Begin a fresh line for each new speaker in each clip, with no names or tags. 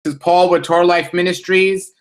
This is Paul with Torah Life Ministries.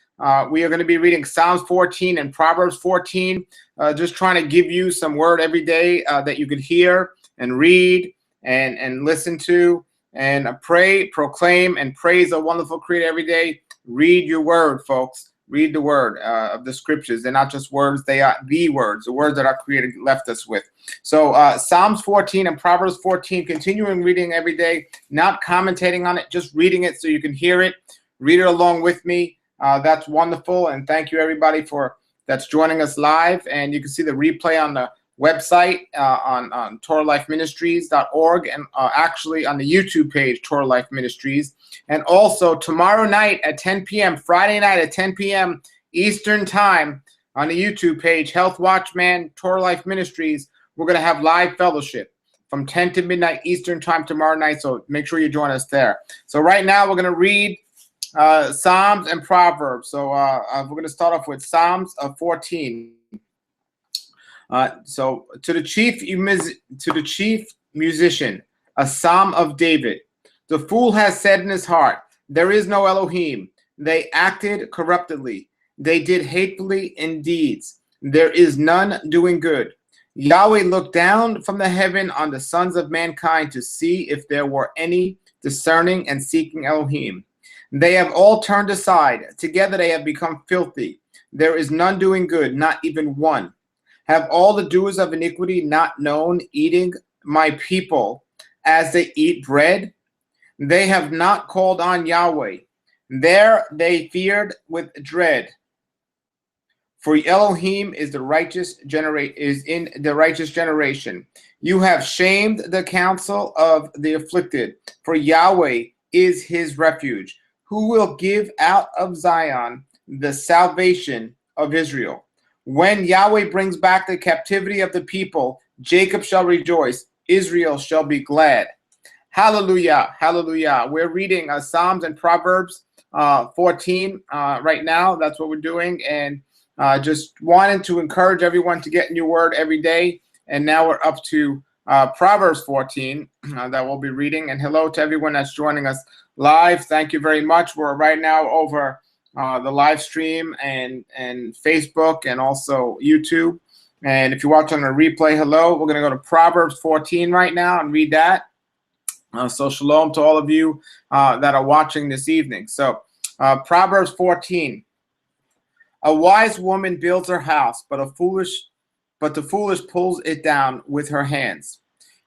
We are going to be reading Psalms 14 and Proverbs 14. Just trying to give you some word every day that you could hear and read and listen to and pray, proclaim, and praise a wonderful Creator every day. Read your word, folks. Read the word of the scriptures. They're not just words. They are the words that our Creator left us with. So Psalms 14 and Proverbs 14, continuing reading every day, not commentating on it, just reading it so you can hear it. Read it along with me. That's wonderful. And thank you, everybody, that's joining us live. And you can see the replay on the website on TorahLifeMinistries.org and actually on the YouTube page, Torah Life Ministries. And also tomorrow night at 10 p.m., Friday night at 10 p.m. Eastern Time on the YouTube page, Health Watchman, Torah Life Ministries, we're going to have live fellowship from 10 to midnight Eastern Time tomorrow night. So make sure you join us there. So right now we're going to read Psalms and Proverbs. So we're going to start off with Psalms 14. So to the chief musician, a psalm of David. The fool has said in his heart, there is no Elohim. They acted corruptly. They did hatefully in deeds. There is none doing good. Yahweh looked down from the heaven on the sons of mankind to see if there were any discerning and seeking Elohim. They have all turned aside. Together they have become filthy. There is none doing good, not even one. Have all the doers of iniquity not known, eating my people as they eat bread? They have not called on Yahweh. There they feared with dread. For Elohim is in the righteous generation. You have shamed the counsel of the afflicted. For Yahweh is his refuge, who will give out of Zion the salvation of Israel. When Yahweh brings back the captivity of the people, Jacob shall rejoice, Israel shall be glad. Hallelujah, hallelujah. We're reading Psalms and Proverbs 14 right now. That's what we're doing. And just wanted to encourage everyone to get new word every day. And now we're up to Proverbs 14 that we'll be reading. And hello to everyone that's joining us live. Thank you very much. We're right now over the live stream and Facebook and also YouTube. And if you're watching on a replay, hello. We're going to go to Proverbs 14 right now and read that. So shalom to all of you that are watching this evening. So Proverbs 14. A wise woman builds her house, but the foolish pulls it down with her hands.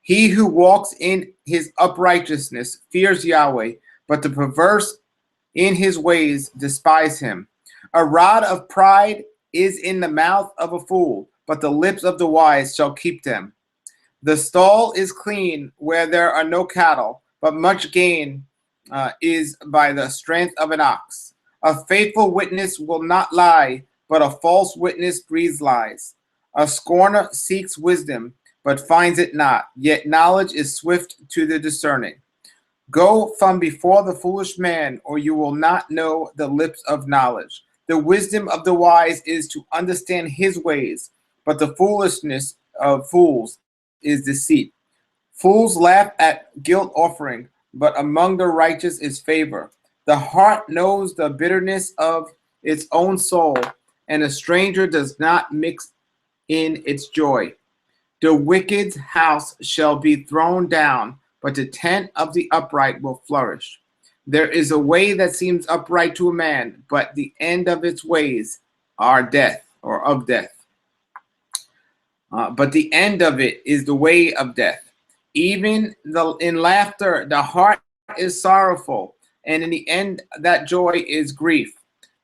He who walks in his uprightness fears Yahweh, but the perverse in his ways despise him. A rod of pride is in the mouth of a fool, but the lips of the wise shall keep them. The stall is clean where there are no cattle, but much gain is by the strength of an ox. A faithful witness will not lie, but a false witness breathes lies. A scorner seeks wisdom, but finds it not, yet knowledge is swift to the discerning. Go from before the foolish man, or you will not know the lips of knowledge. The wisdom of the wise is to understand his ways, but the foolishness of fools is deceit. Fools laugh at guilt offering, but among the righteous is favor. The heart knows the bitterness of its own soul, and a stranger does not mix in its joy. The wicked's house shall be thrown down, but the tent of the upright will flourish. There is a way that seems upright to a man, but the end of its ways are death, or of death. But the end of it is the way of death. Even in laughter, the heart is sorrowful, and in the end, that joy is grief.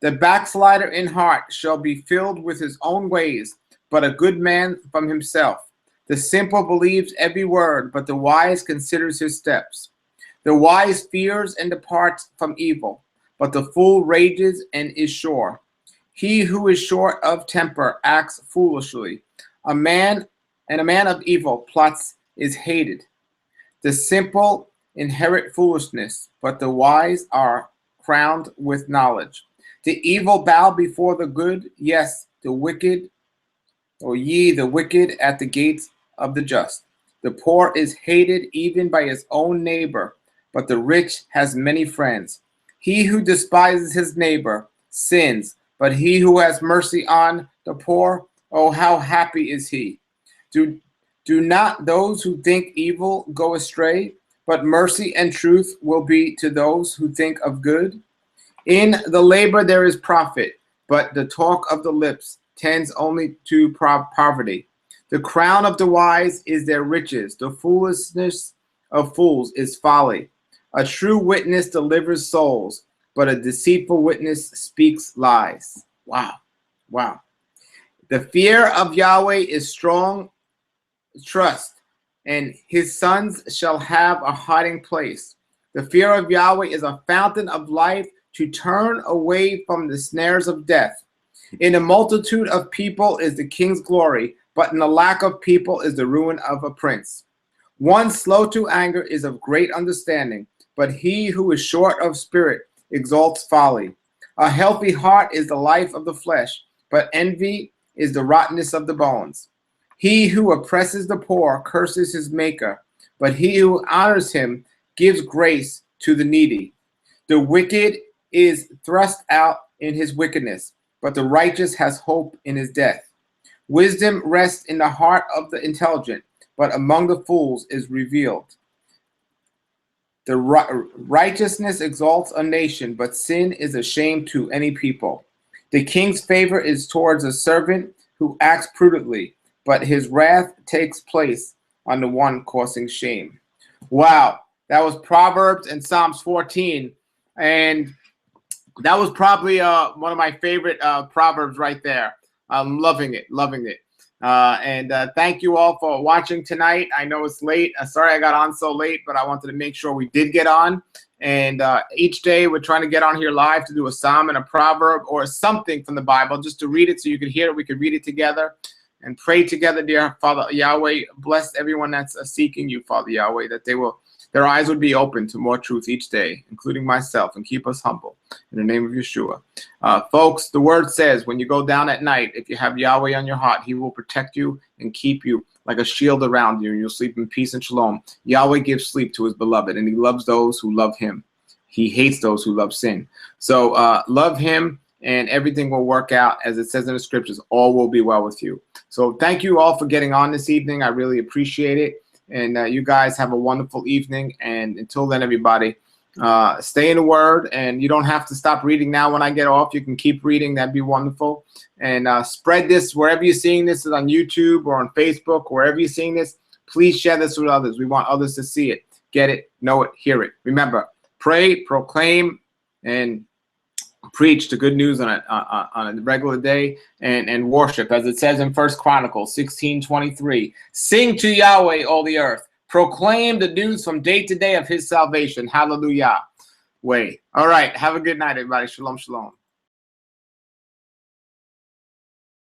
The backslider in heart shall be filled with his own ways, but a good man from himself. The simple believes every word, but the wise considers his steps. The wise fears and departs from evil, but the fool rages and is sure. He who is short of temper acts foolishly. A man of evil plots is hated. The simple inherit foolishness, but the wise are crowned with knowledge. The evil bow before the good, yes, the wicked, or ye the wicked at the gates of the just. The poor is hated even by his own neighbor, but the rich has many friends. He who despises his neighbor sins, but he who has mercy on the poor, oh, how happy is he. Do not those who think evil go astray, but mercy and truth will be to those who think of good. In the labor there is profit, but the talk of the lips tends only to poverty. The crown of the wise is their riches. The foolishness of fools is folly. A true witness delivers souls, but a deceitful witness speaks lies. Wow. Wow. The fear of Yahweh is strong trust, and his sons shall have a hiding place. The fear of Yahweh is a fountain of life to turn away from the snares of death. In a multitude of people is the king's glory, but in the lack of people is the ruin of a prince. One slow to anger is of great understanding, but he who is short of spirit exalts folly. A healthy heart is the life of the flesh, but envy is the rottenness of the bones. He who oppresses the poor curses his maker, but he who honors him gives grace to the needy. The wicked is thrust out in his wickedness, but the righteous has hope in his death. Wisdom rests in the heart of the intelligent, but among the fools is revealed. The righteousness exalts a nation, but sin is a shame to any people. The king's favor is towards a servant who acts prudently, but his wrath takes place on the one causing shame. Wow, that was Proverbs and Psalms 14, and that was probably one of my favorite Proverbs right there. I'm loving it, loving it. And thank you all for watching tonight. I know it's late. Sorry I got on so late, but I wanted to make sure we did get on. And each day we're trying to get on here live to do a psalm and a proverb or something from the Bible, just to read it so you could hear it. We could read it together and pray together. Dear Father Yahweh, bless everyone that's seeking you, Father Yahweh, that their eyes would be open to more truth each day, including myself, and keep us humble. In the name of Yeshua. Folks, the word says when you go down at night, if you have Yahweh on your heart, he will protect you and keep you like a shield around you, and you'll sleep in peace and shalom. Yahweh gives sleep to his beloved, and he loves those who love him. He hates those who love sin. So love him, and everything will work out. As it says in the scriptures, all will be well with you. So thank you all for getting on this evening. I really appreciate it. And you guys have a wonderful evening. And until then, everybody, stay in the word. And you don't have to stop reading now when I get off. You can keep reading. That'd be wonderful. And spread this wherever you're seeing this, is on YouTube or on Facebook, wherever you're seeing this. Please share this with others. We want others to see it, get it, know it, hear it. Remember, pray, proclaim, and preach the good news on a regular day, and worship, as it says in 1 Chronicles 16:23. Sing to Yahweh, all the earth. Proclaim the news from day to day of his salvation. Hallelujah. All right. Have a good night, everybody. Shalom, shalom.